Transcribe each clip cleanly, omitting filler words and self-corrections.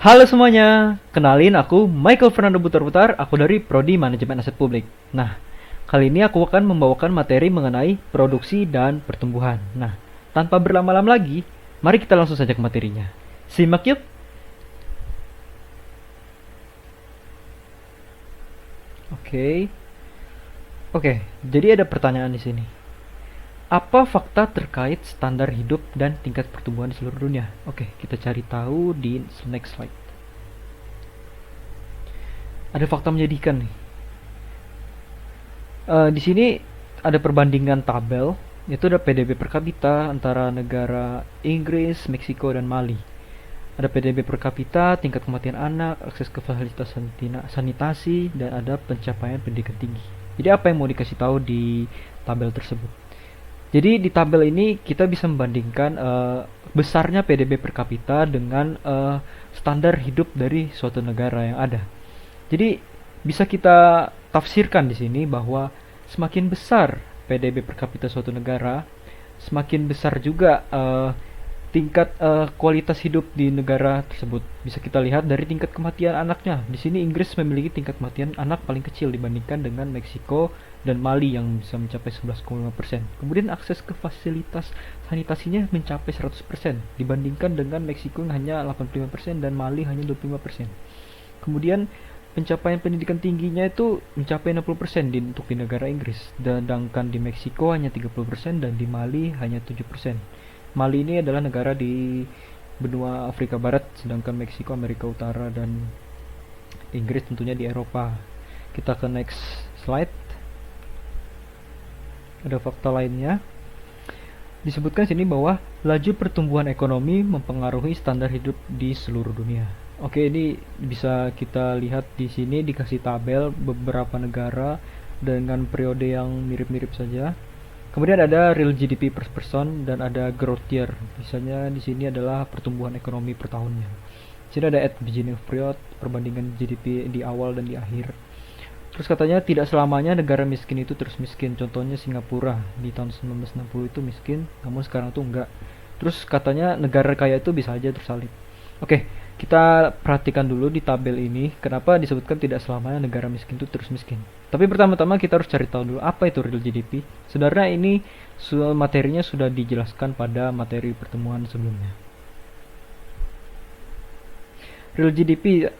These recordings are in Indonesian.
Halo semuanya, kenalin aku Michael Fernando Butar-Butar, aku dari Prodi Manajemen Aset Publik. Nah, kali ini aku akan membawakan materi mengenai produksi dan pertumbuhan. Nah, tanpa berlama-lama lagi, mari kita langsung saja ke materinya. Simak yuk! Oke, oke, jadi ada pertanyaan di sini. Apa fakta terkait standar hidup dan tingkat pertumbuhan di seluruh dunia? Oke, kita cari tahu di next slide. Ada fakta menyedihkan nih. Di sini ada perbandingan tabel, yaitu ada PDB per kapita antara negara Inggris, Meksiko, dan Mali. Ada PDB per kapita, tingkat kematian anak, akses ke fasilitas sanitasi, dan ada pencapaian pendidikan tinggi. Jadi apa yang mau dikasih tahu di tabel tersebut? Jadi di tabel ini kita bisa membandingkan besarnya PDB per kapita dengan standar hidup dari suatu negara yang ada. Jadi bisa kita tafsirkan di sini bahwa semakin besar PDB per kapita suatu negara, semakin besar juga tingkat kualitas hidup di negara tersebut. Bisa kita lihat dari tingkat kematian anaknya. Di sini Inggris memiliki tingkat kematian anak paling kecil dibandingkan dengan Meksiko dan Mali yang bisa mencapai 11,5%. Kemudian akses ke fasilitas sanitasinya mencapai 100% dibandingkan dengan Meksiko yang hanya 85% dan Mali hanya 25%. Kemudian pencapaian pendidikan tingginya itu mencapai 60% untuk di negara Inggris, sedangkan di Meksiko hanya 30% dan di Mali hanya 7%. Mali ini adalah negara di benua Afrika Barat, sedangkan Meksiko Amerika Utara dan Inggris tentunya di Eropa. Kita ke next slide. Ada fakta lainnya. Disebutkan sini bahwa laju pertumbuhan ekonomi mempengaruhi standar hidup di seluruh dunia. Oke, ini bisa kita lihat di sini dikasih tabel beberapa negara dengan periode yang mirip-mirip saja. Kemudian ada real GDP per person dan ada growth year. Misalnya di sini adalah pertumbuhan ekonomi per tahunnya. Di sini ada at beginning of period, perbandingan GDP di awal dan di akhir. Terus katanya tidak selamanya negara miskin itu terus miskin. Contohnya Singapura di tahun 1960 itu miskin, namun sekarang tuh enggak. Terus katanya negara kaya itu bisa aja tersalib. Oke, kita perhatikan dulu di tabel ini kenapa disebutkan tidak selamanya negara miskin itu terus miskin. Tapi pertama-tama kita harus cari tahu dulu apa itu real GDP. Sebenarnya ini materinya sudah dijelaskan pada materi pertemuan sebelumnya. Real GDP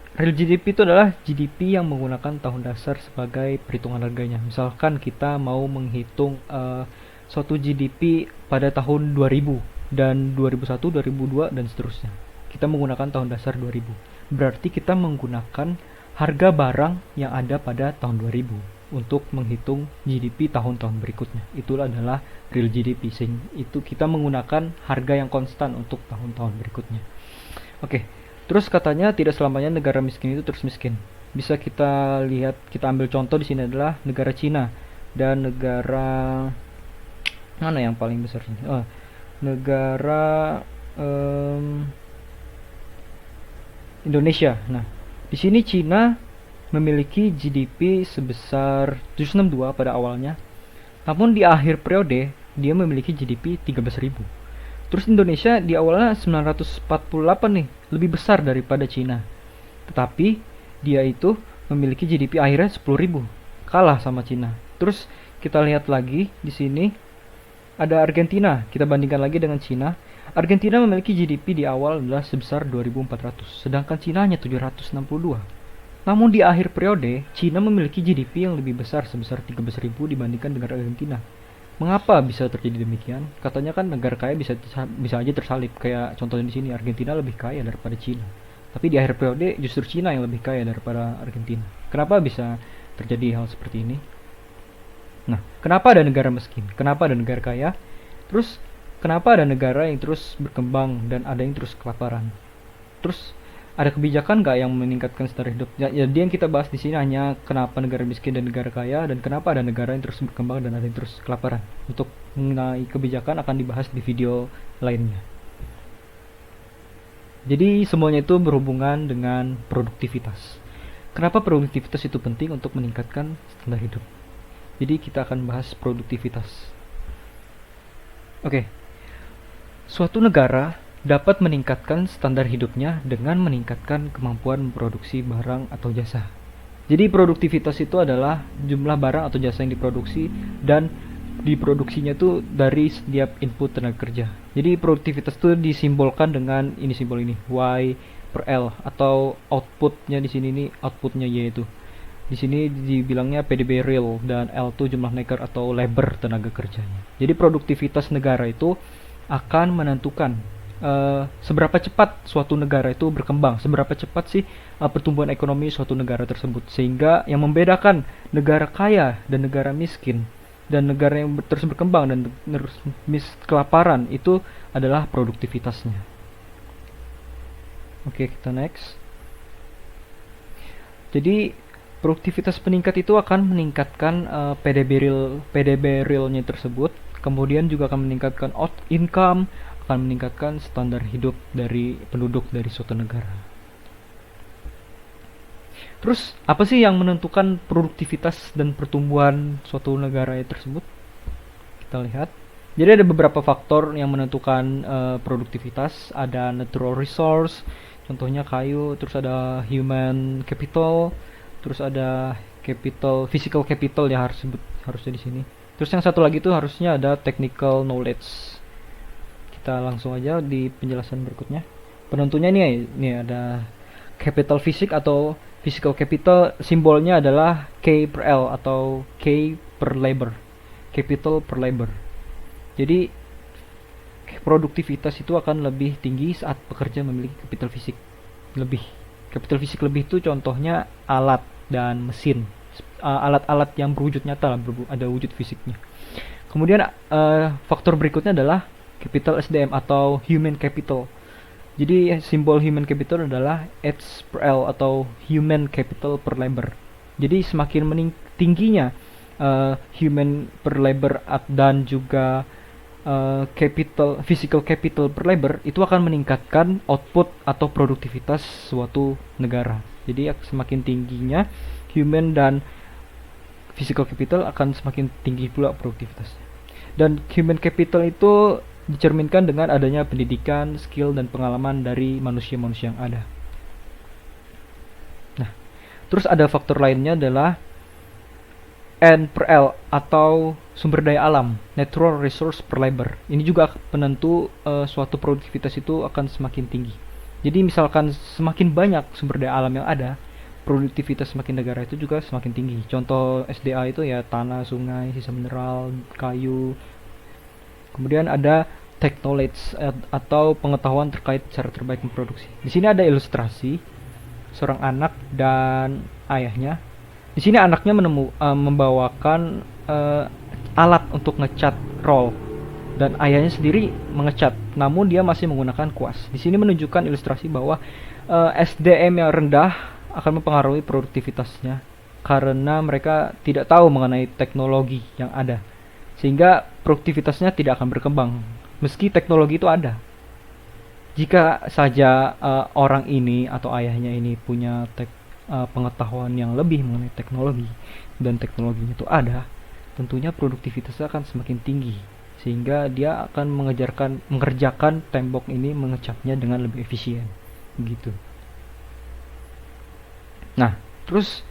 itu adalah GDP yang menggunakan tahun dasar sebagai perhitungan harganya. Misalkan kita mau menghitung suatu GDP pada tahun 2000 dan 2001, 2002 dan seterusnya. Kita menggunakan tahun dasar 2000. Berarti kita menggunakan harga barang yang ada pada tahun 2000 untuk menghitung GDP tahun-tahun berikutnya. Itulah adalah real GDP. Itu kita menggunakan harga yang konstan untuk tahun-tahun berikutnya. Oke, terus katanya tidak selamanya negara miskin itu terus miskin. Bisa kita lihat, kita ambil contoh di sini adalah negara Cina dan negara mana yang paling besar? Negara Indonesia. Nah, di sini Cina memiliki GDP sebesar 762 pada awalnya. Namun di akhir periode dia memiliki GDP 13.000. Terus Indonesia di awalnya 948 nih, lebih besar daripada Cina. Tetapi dia itu memiliki GDP akhirnya 10.000, kalah sama Cina. Terus kita lihat lagi di sini ada Argentina, kita bandingkan lagi dengan Cina. Argentina memiliki GDP di awal adalah sebesar 2.400, sedangkan Cina hanya 762. Namun di akhir periode, Cina memiliki GDP yang lebih besar sebesar 13.000 dibandingkan dengan Argentina. Mengapa bisa terjadi demikian? Katanya kan negara kaya bisa aja tersalib, kayak contohnya di sini Argentina lebih kaya daripada Cina. Tapi di akhir periode justru Cina yang lebih kaya daripada Argentina. Kenapa bisa terjadi hal seperti ini? Nah, kenapa ada negara miskin? Kenapa ada negara kaya? Terus kenapa ada negara yang terus berkembang dan ada yang terus kelaparan? Terus ada kebijakan nggak yang meningkatkan standar hidup? Jadi yang kita bahas di sini hanya kenapa negara miskin dan negara kaya dan kenapa ada negara yang terus berkembang dan ada yang terus kelaparan. Untuk mengenai kebijakan akan dibahas di video lainnya. Jadi semuanya itu berhubungan dengan produktivitas. Kenapa produktivitas itu penting untuk meningkatkan standar hidup? Jadi kita akan bahas produktivitas. Oke. Suatu negara dapat meningkatkan standar hidupnya dengan meningkatkan kemampuan memproduksi barang atau jasa. Jadi produktivitas itu adalah jumlah barang atau jasa yang diproduksi dan diproduksinya tuh dari setiap input tenaga kerja. Jadi produktivitas itu disimbolkan dengan ini, simbol ini, Y per L, atau outputnya di sini nih, outputnya Y itu. Di sini dibilangnya PDB real, dan L itu jumlah neker atau labor tenaga kerjanya. Jadi produktivitas negara itu akan menentukan seberapa cepat suatu negara itu berkembang, seberapa cepat sih pertumbuhan ekonomi suatu negara tersebut. Sehingga yang membedakan negara kaya dan negara miskin, dan negara yang terus berkembang dan terus kelaparan, itu adalah produktivitasnya. Oke, kita next. Jadi produktivitas peningkat itu akan meningkatkan PDB realnya tersebut, kemudian juga akan meningkatkan income, akan meningkatkan standar hidup dari penduduk dari suatu negara. Terus apa sih yang menentukan produktivitas dan pertumbuhan suatu negara tersebut? Kita lihat. Jadi ada beberapa faktor yang menentukan produktivitas. Ada natural resource, contohnya kayu, terus ada human capital, terus ada physical capital ya harusnya di sini. Terus yang satu lagi itu harusnya ada technical knowledge. Kita langsung aja di penjelasan berikutnya. Penentunya ini ada capital fisik atau physical capital, simbolnya adalah K per L atau K per labor, capital per labor. Jadi produktivitas itu akan lebih tinggi saat pekerja memiliki capital fisik lebih. Capital fisik lebih itu contohnya alat dan mesin, alat-alat yang berwujud nyata, ada wujud fisiknya. Kemudian faktor berikutnya adalah capital SDM atau human capital. Jadi simbol human capital adalah H per L atau human capital per labor. Jadi semakin tingginya human per labor dan juga physical capital per labor, itu akan meningkatkan output atau produktivitas suatu negara. Jadi semakin tingginya human dan physical capital, akan semakin tinggi pula produktivitasnya. Dan human capital itu dicerminkan dengan adanya pendidikan, skill, dan pengalaman dari manusia-manusia yang ada. Nah, terus ada faktor lainnya adalah N per L atau sumber daya alam, natural resource per labor. Ini juga penentu suatu produktivitas itu akan semakin tinggi. Jadi misalkan semakin banyak sumber daya alam yang ada, produktivitas semakin negara itu juga semakin tinggi. Contoh SDA itu ya tanah, sungai, sisa mineral, kayu. Kemudian ada tech knowledge atau pengetahuan terkait cara terbaik memproduksi. Di sini ada ilustrasi seorang anak dan ayahnya. Di sini anaknya membawakan alat untuk ngecat roll, dan ayahnya sendiri mengecat, namun dia masih menggunakan kuas. Di sini menunjukkan ilustrasi bahwa SDM yang rendah akan mempengaruhi produktivitasnya karena mereka tidak tahu mengenai teknologi yang ada, sehingga produktivitasnya tidak akan berkembang meski teknologi itu ada. Jika saja orang ini atau ayahnya ini punya pengetahuan yang lebih mengenai teknologi dan teknologinya itu ada, tentunya produktivitasnya akan semakin tinggi, sehingga dia akan mengerjakan tembok ini, mengecatnya dengan lebih efisien gitu. Nah, terus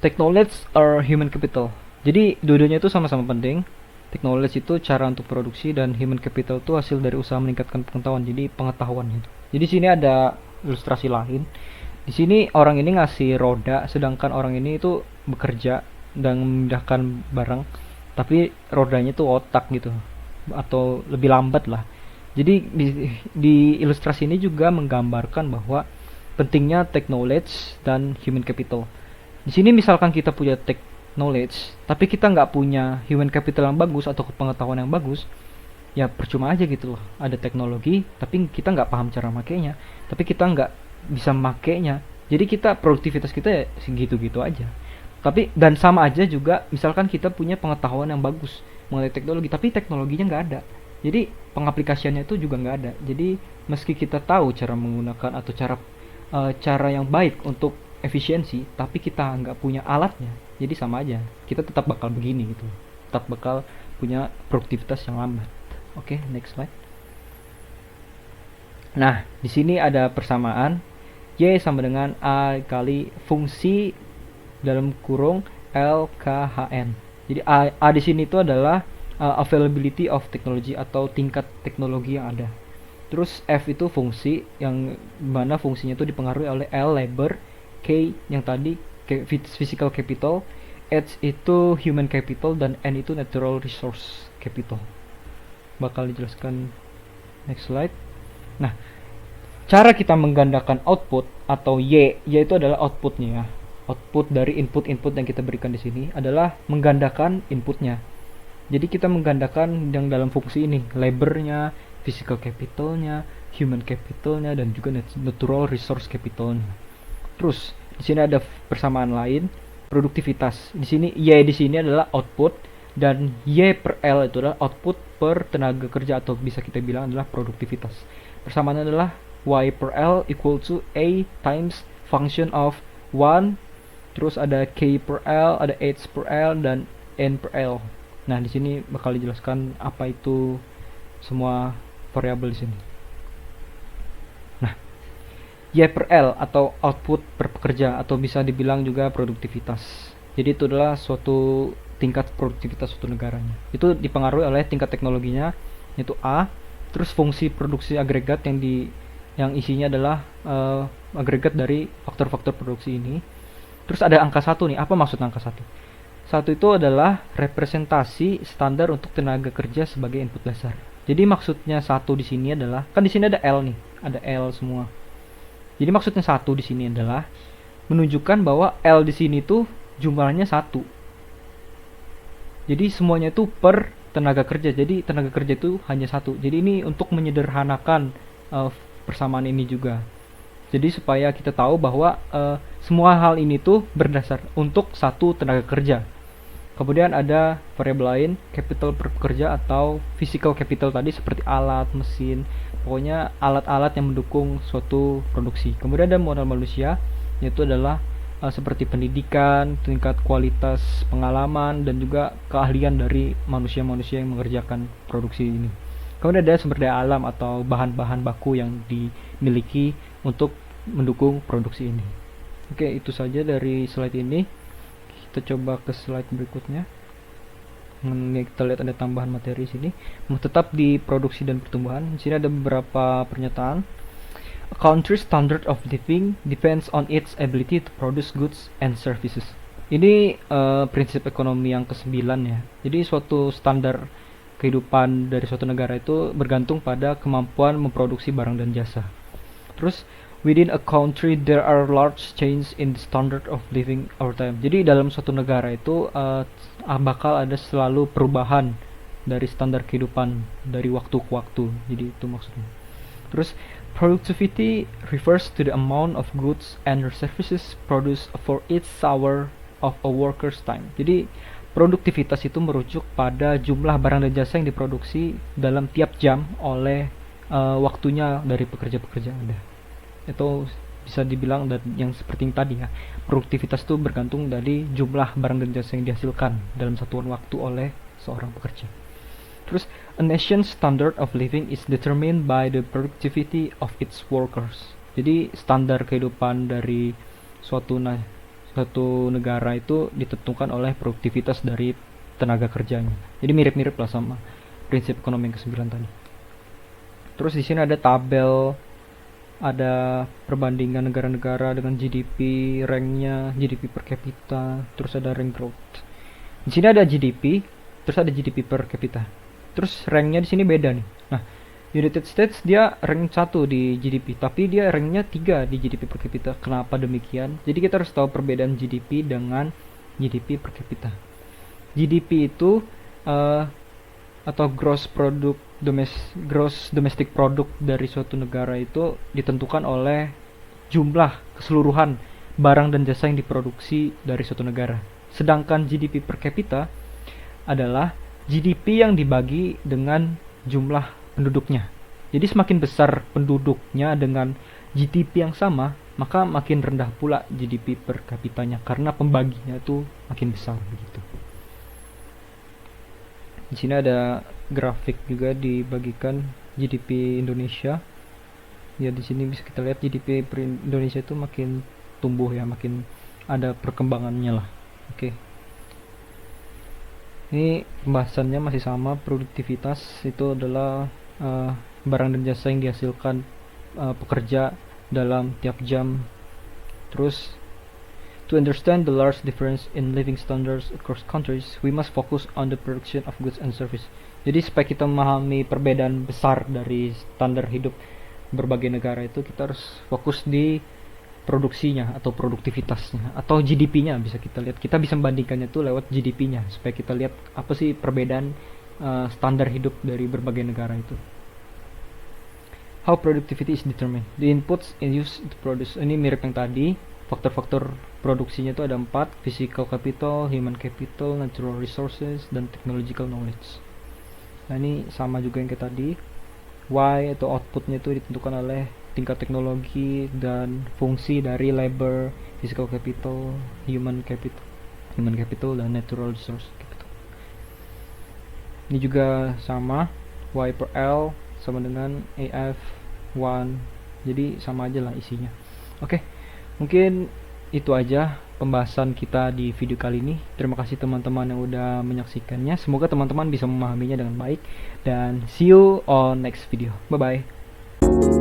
technology or human capital. Jadi dua-duanya itu sama-sama penting. Technology itu cara untuk produksi, dan human capital itu hasil dari usaha meningkatkan pengetahuan. Jadi pengetahuan itu. Jadi sini ada ilustrasi lain. Di sini orang ini ngasih roda, sedangkan orang ini itu bekerja dan memindahkan barang, tapi rodanya itu otak gitu, atau lebih lambat lah. Jadi di ilustrasi ini juga menggambarkan bahwa pentingnya tech knowledge dan human capital. Di sini misalkan kita punya tech knowledge, tapi kita nggak punya human capital yang bagus atau pengetahuan yang bagus, ya percuma aja gitu loh. Ada teknologi, tapi kita nggak paham cara makainya, tapi kita nggak bisa makainya. Jadi kita produktivitas kita ya segitu-gitu aja. Tapi dan sama aja juga, misalkan kita punya pengetahuan yang bagus mengenai teknologi, tapi teknologinya nggak ada. Jadi pengaplikasiannya itu juga nggak ada. Jadi meski kita tahu cara menggunakan atau cara yang baik untuk efisiensi, tapi kita nggak punya alatnya, jadi sama aja, kita tetap bakal begini gitu, tetap bakal punya produktivitas yang lambat. Oke, next slide. Nah, di sini ada persamaan Y sama dengan A kali fungsi dalam kurung LKHN. Jadi A di sini itu adalah availability of technology atau tingkat teknologi yang ada. Terus F itu fungsi yang mana fungsinya itu dipengaruhi oleh L labor, K yang tadi physical capital, H itu human capital, dan N itu natural resource capital. Bakal dijelaskan next slide. Nah, cara kita menggandakan output atau Y itu adalah outputnya ya. Output dari input-input yang kita berikan di sini adalah menggandakan inputnya. Jadi kita menggandakan yang dalam fungsi ini, labornya, physical capitalnya, human capitalnya, dan juga natural resource capitalnya. Terus di sini ada persamaan lain, produktivitas. Di sini Y di sini adalah output dan Y per L itu adalah output per tenaga kerja atau bisa kita bilang adalah produktivitas. Persamaannya adalah Y per L equal to A times function of 1, terus ada K per L, ada H per L, dan N per L. Nah, di sini bakal dijelaskan apa itu semua variabel di sini. Nah, Y per L atau output per pekerja atau bisa dibilang juga produktivitas. Jadi itu adalah suatu tingkat produktivitas suatu negaranya. Itu dipengaruhi oleh tingkat teknologinya, yaitu A, terus fungsi produksi agregat yang isinya adalah agregat dari faktor-faktor produksi ini. Terus ada angka 1 nih. Apa maksud angka 1? 1 itu adalah representasi standar untuk tenaga kerja sebagai input dasar. Jadi maksudnya 1 di sini adalah, kan di sini ada L nih, ada L semua. Jadi maksudnya 1 di sini adalah menunjukkan bahwa L di sini tuh jumlahnya 1. Jadi semuanya itu per tenaga kerja. Jadi tenaga kerja itu hanya 1. Jadi ini untuk menyederhanakan persamaan ini juga. Jadi supaya kita tahu bahwa semua hal ini tuh berdasar untuk satu tenaga kerja. Kemudian ada variabel lain, capital per pekerja atau physical capital tadi seperti alat, mesin, pokoknya alat-alat yang mendukung suatu produksi. Kemudian ada modal manusia, yaitu adalah seperti pendidikan, tingkat kualitas pengalaman, dan juga keahlian dari manusia-manusia yang mengerjakan produksi ini. Kemudian ada sumber daya alam atau bahan-bahan baku yang dimiliki untuk mendukung produksi ini. Oke, itu saja dari slide ini. Kita coba ke slide berikutnya. Ini kita lihat ada tambahan materi sini. Tetap di produksi dan pertumbuhan. Di sini ada beberapa pernyataan. A country's standard of living depends on its ability to produce goods and services. Ini prinsip ekonomi yang ke-9 ya. Jadi suatu standar kehidupan dari suatu negara itu bergantung pada kemampuan memproduksi barang dan jasa. Terus within a country there are large changes in the standard of living over time. Jadi dalam suatu negara itu bakal ada selalu perubahan dari standar kehidupan dari waktu ke waktu. Jadi itu maksudnya. Terus productivity refers to the amount of goods and services produced for each hour of a worker's time. Jadi produktivitas itu merujuk pada jumlah barang dan jasa yang diproduksi dalam tiap jam oleh waktunya dari pekerja-pekerja ada. Itu bisa dibilang dan yang seperti yang tadi ya, produktivitas itu bergantung dari jumlah barang dan jasa yang dihasilkan dalam satuan waktu oleh seorang pekerja. Terus a nation's standard of living is determined by the productivity of its workers. Jadi standar kehidupan dari suatu negara itu ditentukan oleh produktivitas dari tenaga kerjanya. Jadi mirip-mirip lah sama prinsip ekonomi yang ke-9 tadi. Terus di sini ada tabel, ada perbandingan negara-negara dengan GDP, ranknya, GDP per kapita, terus ada rank growth. Di sini ada GDP, terus ada GDP per kapita. Terus ranknya di sini beda nih. Nah, United States dia rank 1 di GDP, tapi dia ranknya 3 di GDP per kapita. Kenapa demikian? Jadi kita harus tahu perbedaan GDP dengan GDP per kapita. GDP itu atau gross domestic product dari suatu negara itu ditentukan oleh jumlah keseluruhan barang dan jasa yang diproduksi dari suatu negara. Sedangkan GDP per kapita adalah GDP yang dibagi dengan jumlah penduduknya. Jadi semakin besar penduduknya dengan GDP yang sama, maka makin rendah pula GDP per kapitanya karena pembaginya itu makin besar begitu. Di sini ada grafik juga dibagikan GDP Indonesia. Ya di sini bisa kita lihat GDP per Indonesia itu makin tumbuh ya, makin ada perkembangannya lah. Oke. Ini pembahasannya masih sama, produktivitas itu adalah barang dan jasa yang dihasilkan pekerja dalam tiap jam. Terus, to understand the large difference in living standards across countries, we must focus on the production of goods and service. Jadi supaya kita memahami perbedaan besar dari standar hidup berbagai negara itu, kita harus fokus di produksinya atau produktivitasnya atau GDP-nya. Bisa kita lihat, kita bisa membandingkannya tuh lewat GDP-nya supaya kita lihat apa sih perbedaan standar hidup dari berbagai negara itu. How productivity is determined. The inputs in use to produce. Ini mirip yang tadi. Faktor-faktor produksinya itu ada 4: physical capital, human capital, natural resources, dan technological knowledge. Nah ini sama juga yang kayak tadi. Y atau outputnya itu ditentukan oleh tingkat teknologi dan fungsi dari labor, physical capital, human capital, dan natural resource capital. Ini juga sama, Y per L sama dengan AF1. Jadi sama aja lah isinya. Oke. Mungkin itu aja pembahasan kita di video kali ini. Terima kasih teman-teman yang udah menyaksikannya. Semoga teman-teman bisa memahaminya dengan baik. Dan see you on next video. Bye-bye.